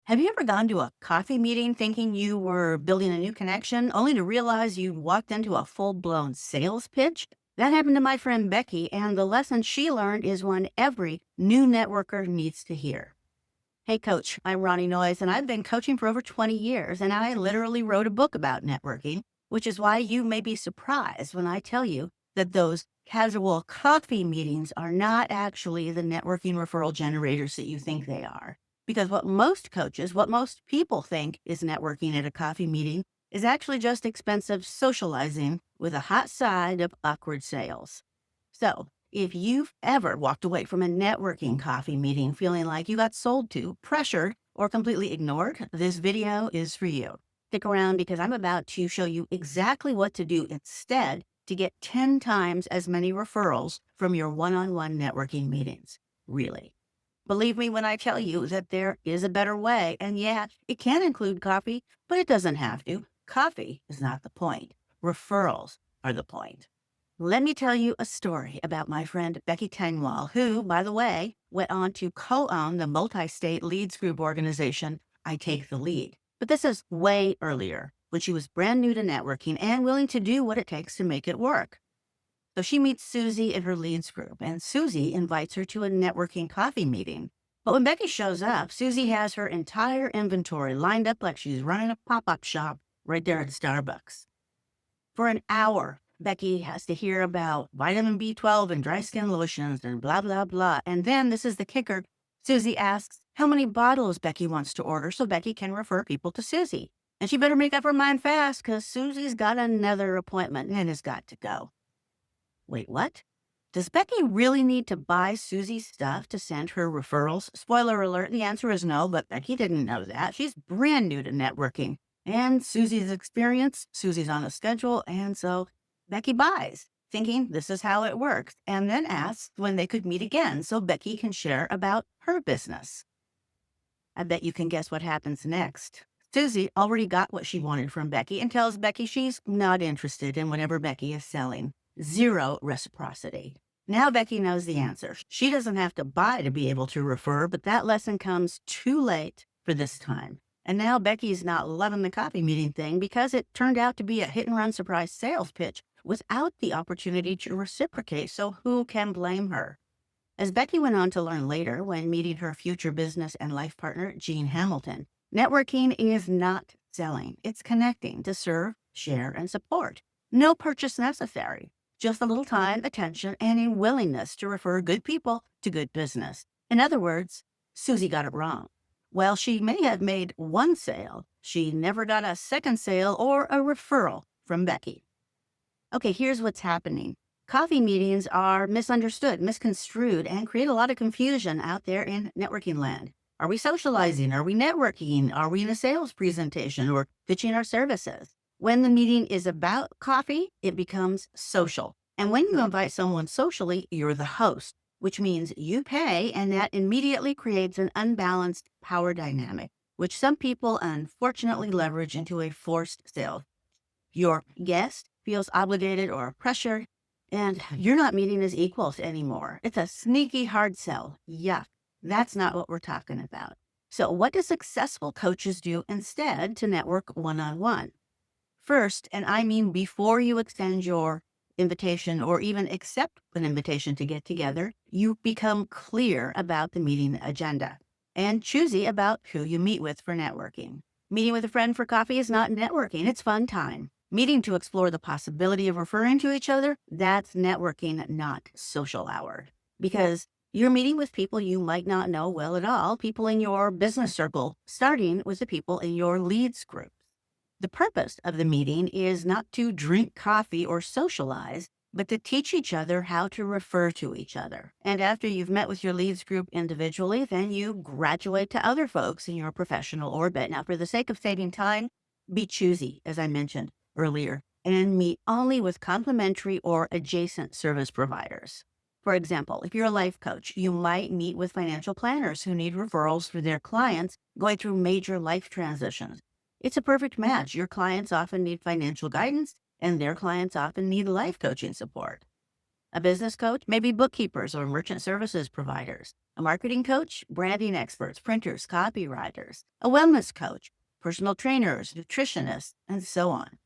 Have you ever gone to a coffee meeting thinking you were building a new connection, only to realize you walked into a full blown sales pitch? That happened to my friend Becky, and the lesson she learned is one every new networker needs to hear. Hey, coach, I'm Ronnie Noyes, and I've been coaching for over 20 years, and I literally wrote a book about networking, which is why you may be surprised when I tell you that those casual coffee meetings are not actually the networking referral generators that you think they are. Because what most coaches, what most people think is networking at a coffee meeting is actually just expensive socializing with a hot side of awkward sales. So, if you've ever walked away from a networking coffee meeting feeling like you got sold to, pressured, or completely ignored, this video is for you. Stick around because I'm about to show you exactly what to do instead to get 10 times as many referrals from your one on one networking meetings. Really. Believe me when I tell you that there is a better way. And yeah, it can include coffee, but it doesn't have to. Coffee is not the point. Referrals are the point. Let me tell you a story about my friend Becky Tangwall, who, by the way, went on to co-own the multi-state leads group organization, I Take the Lead. But this is way earlier, when she was brand new to networking and willing to do what it takes to make it work. So she meets Susie in her leads group, and Susie invites her to a networking coffee meeting. But when Becky shows up, Susie has her entire inventory lined up like she's running a pop-up shop right there at Starbucks. For an hour, Becky has to hear about vitamin B12 and dry skin lotions and blah, blah, blah. And then, this is the kicker, Susie asks how many bottles Becky wants to order so Becky can refer people to Susie. And she better make up her mind fast because Susie's got another appointment and has got to go. Wait, what? Does Becky really need to buy Susie's stuff to send her referrals? Spoiler alert, the answer is no, but Becky didn't know that. She's brand new to networking. And Susie's experience, Susie's on a schedule, and so Becky buys, thinking this is how it works, and then asks when they could meet again so Becky can share about her business. I bet you can guess what happens next. Susie already got what she wanted from Becky and tells Becky she's not interested in whatever Becky is selling. Zero reciprocity. Now Becky knows the answer. She doesn't have to buy to be able to refer, but that lesson comes too late for this time. And now Becky's not loving the coffee meeting thing because it turned out to be a hit and run surprise sales pitch without the opportunity to reciprocate. So who can blame her? As Becky went on to learn later when meeting her future business and life partner, Jean Hamilton, networking is not selling. It's connecting to serve, share, and support. No purchase necessary. Just a little time, attention, and a willingness to refer good people to good business. In other words, Susie got it wrong. While she may have made one sale, she never got a second sale or a referral from Becky. Okay, here's what's happening. Coffee meetings are misunderstood, misconstrued, and create a lot of confusion out there in networking land. Are we socializing? Are we networking? Are we in a sales presentation or pitching our services? When the meeting is about coffee, it becomes social. And when you invite someone socially, you're the host, which means you pay, and that immediately creates an unbalanced power dynamic, which some people unfortunately leverage into a forced sale. Your guest feels obligated or pressured, and you're not meeting as equals anymore. It's a sneaky hard sell. Yuck. That's not what we're talking about. So, what do successful coaches do instead to network one on one? First, and I mean before you extend your invitation or even accept an invitation to get together, you become clear about the meeting agenda and choosy about who you meet with for networking. Meeting with a friend for coffee is not networking, it's fun time. Meeting to explore the possibility of referring to each other, that's networking, not social hour. Because you're meeting with people you might not know well at all, people in your business circle, starting with the people in your leads group. The purpose of the meeting is not to drink coffee or socialize, but to teach each other how to refer to each other. And after you've met with your leads group individually, then you graduate to other folks in your professional orbit. Now, for the sake of saving time, be choosy, as I mentioned earlier, and meet only with complementary or adjacent service providers. For example, if you're a life coach, you might meet with financial planners who need referrals for their clients going through major life transitions. It's a perfect match. Your clients often need financial guidance, and their clients often need life coaching support. A business coach, maybe bookkeepers or merchant services providers. A marketing coach, branding experts, printers, copywriters, a wellness coach, personal trainers, nutritionists, and so on.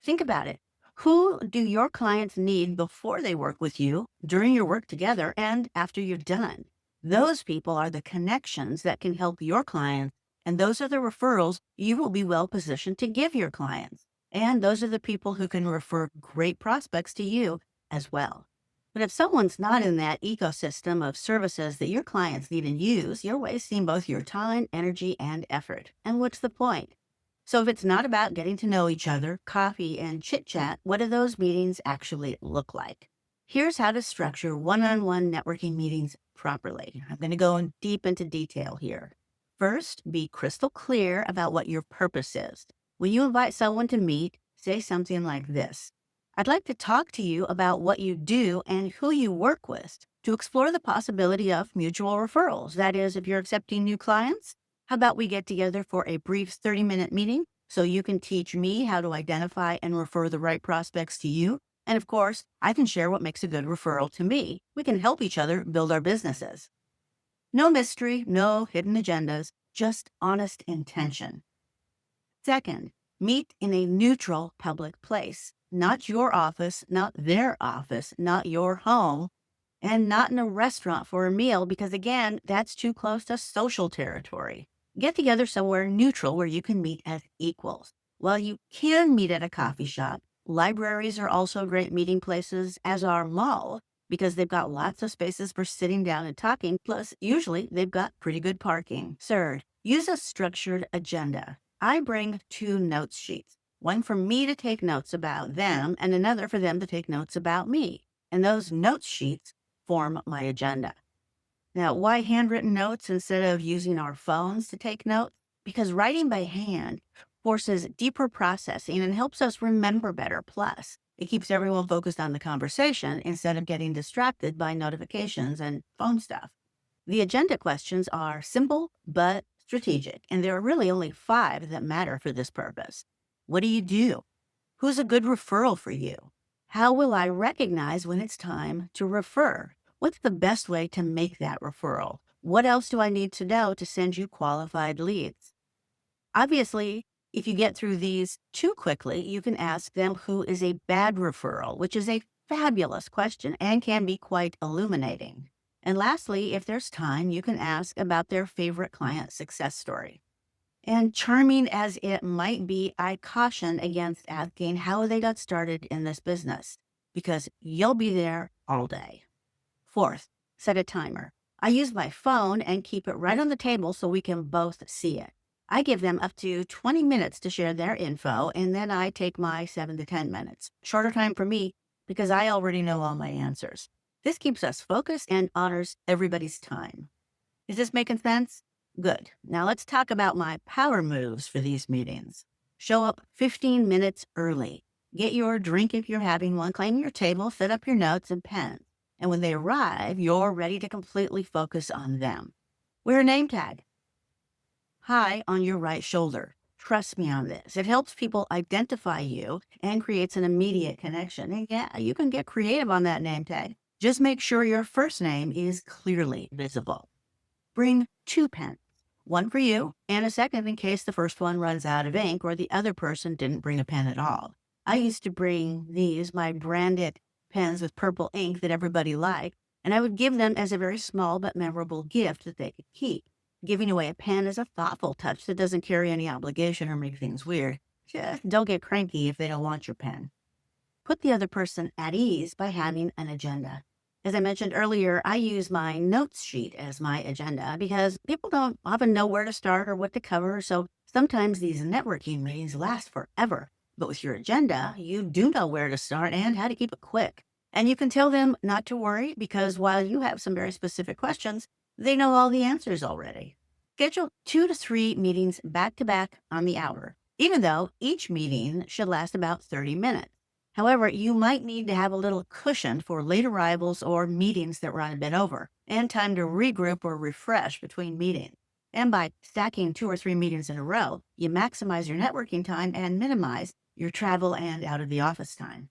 Think about it. Who do your clients need before they work with you, during your work together, and after you're done? Those people are the connections that can help your clients, and those are the referrals you will be well positioned to give your clients. And those are the people who can refer great prospects to you as well. But if someone's not in that ecosystem of services that your clients need and use, you're wasting both your time, energy, and effort. And what's the point? So if it's not about getting to know each other, coffee, and chit chat, what do those meetings actually look like? Here's how to structure one-on-one networking meetings properly. I'm going to go in deep into detail here. First, be crystal clear about what your purpose is. When you invite someone to meet, say something like this. I'd like to talk to you about what you do and who you work with to explore the possibility of mutual referrals. That is, if you're accepting new clients, how about we get together for a brief 30-minute meeting so you can teach me how to identify and refer the right prospects to you? And of course, I can share what makes a good referral to me. We can help each other build our businesses. No mystery, no hidden agendas, just honest intention. Second, meet in a neutral public place, not your office, not their office, not your home, and not in a restaurant for a meal because, again, that's too close to social territory. Get together somewhere neutral where you can meet as equals. While you can meet at a coffee shop, libraries are also great meeting places, as are malls, because they've got lots of spaces for sitting down and talking. Plus, usually they've got pretty good parking. Third, use a structured agenda. I bring 2 notes sheets, one for me to take notes about them and another for them to take notes about me. And those notes sheets form my agenda. Now, why handwritten notes instead of using our phones to take notes? Because writing by hand forces deeper processing and helps us remember better. Plus, it keeps everyone focused on the conversation instead of getting distracted by notifications and phone stuff. The agenda questions are simple but strategic, and there are really only 5 that matter for this purpose. What do you do? Who's a good referral for you? How will I recognize when it's time to refer? What's the best way to make that referral? What else do I need to know to send you qualified leads? Obviously, if you get through these too quickly, you can ask them who is a bad referral, which is a fabulous question and can be quite illuminating. And lastly, if there's time, you can ask about their favorite client success story. And charming as it might be, I caution against asking how they got started in this business because you'll be there all day. Fourth, set a timer. I use my phone and keep it right on the table so we can both see it. I give them up to 20 minutes to share their info, and then I take my 7 to 10 minutes. Shorter time for me because I already know all my answers. This keeps us focused and honors everybody's time. Is this making sense? Good. Now let's talk about my power moves for these meetings. Show up 15 minutes early. Get your drink if you're having one, claim your table, set up your notes and pens. And when they arrive, you're ready to completely focus on them. Wear a name tag high on your right shoulder. Trust me on this. It helps people identify you and creates an immediate connection. And yeah, you can get creative on that name tag. Just make sure your first name is clearly visible. Bring 2 pens, one for you and a second in case the first one runs out of ink or the other person didn't bring a pen at all. I used to bring these, my branded pens with purple ink that everybody liked, and I would give them as a very small but memorable gift that they could keep. Giving away a pen is a thoughtful touch that doesn't carry any obligation or make things weird. Just don't get cranky if they don't want your pen. Put the other person at ease by having an agenda. As I mentioned earlier, I use my notes sheet as my agenda because people don't often know where to start or what to cover, so sometimes these networking meetings last forever. But with your agenda, you do know where to start and how to keep it quick. And you can tell them not to worry because while you have some very specific questions, they know all the answers already. Schedule 2 to 3 meetings back to back on the hour, even though each meeting should last about 30 minutes. However, you might need to have a little cushion for late arrivals or meetings that run a bit over, and time to regroup or refresh between meetings. And by stacking 2 or 3 meetings in a row, you maximize your networking time and minimize your travel and out of the office time.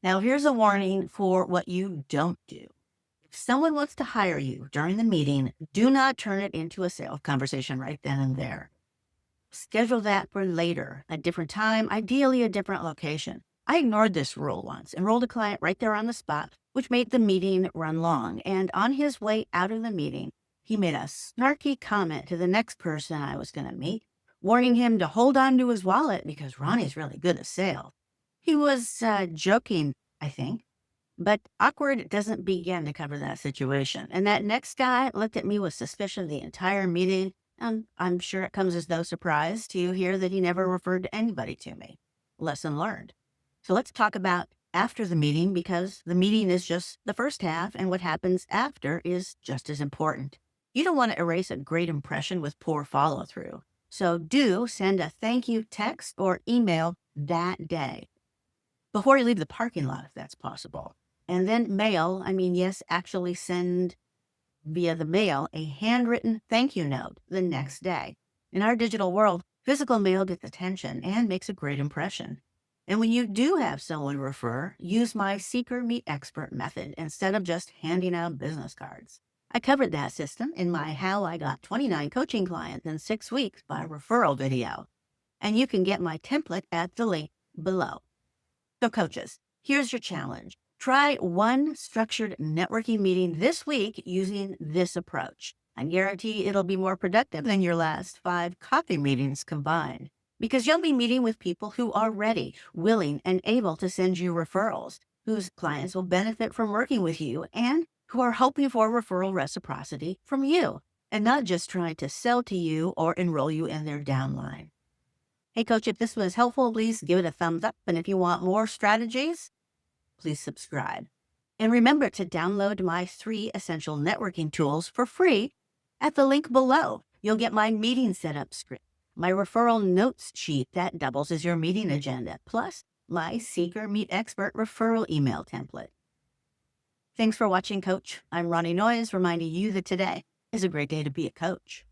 Now, here's a warning for what you don't do. If someone wants to hire you during the meeting, do not turn it into a sales conversation right then and there. Schedule that for later, a different time, ideally a different location. I ignored this rule once, enrolled a client right there on the spot, which made the meeting run long. And on his way out of the meeting, he made a snarky comment to the next person I was going to meet, warning him to hold on to his wallet because Ronnie's really good at sales. He was joking, I think, but awkward doesn't begin to cover that situation. And that next guy looked at me with suspicion the entire meeting. And I'm sure it comes as no surprise to hear that he never referred anybody to me. Lesson learned. So let's talk about after the meeting, because the meeting is just the first half and what happens after is just as important. You don't want to erase a great impression with poor follow through. So do send a thank you text or email that day before you leave the parking lot, if that's possible. And then mail, yes, actually send via the mail a handwritten thank you note the next day. In our digital world, physical mail gets attention and makes a great impression. And when you do have someone refer, use my Seeker Meet Expert method instead of just handing out business cards. I covered that system in my How I Got 29 Coaching Clients in 6 Weeks by Referral video. And you can get my template at the link below. So coaches, here's your challenge. Try one structured networking meeting this week using this approach. I guarantee it'll be more productive than your last 5 coffee meetings combined, because you'll be meeting with people who are ready, willing, and able to send you referrals, whose clients will benefit from working with you, and who are hoping for referral reciprocity from you, and not just trying to sell to you or enroll you in their downline. Hey, Coach, if this was helpful, please give it a thumbs up. And if you want more strategies, please subscribe. And remember to download my 3 essential networking tools for free at the link below. You'll get my meeting setup script, my referral notes sheet that doubles as your meeting agenda, plus my Seeker Meet Expert referral email template. Thanks for watching, Coach. I'm Ronnie Noyes, reminding you that today is a great day to be a coach.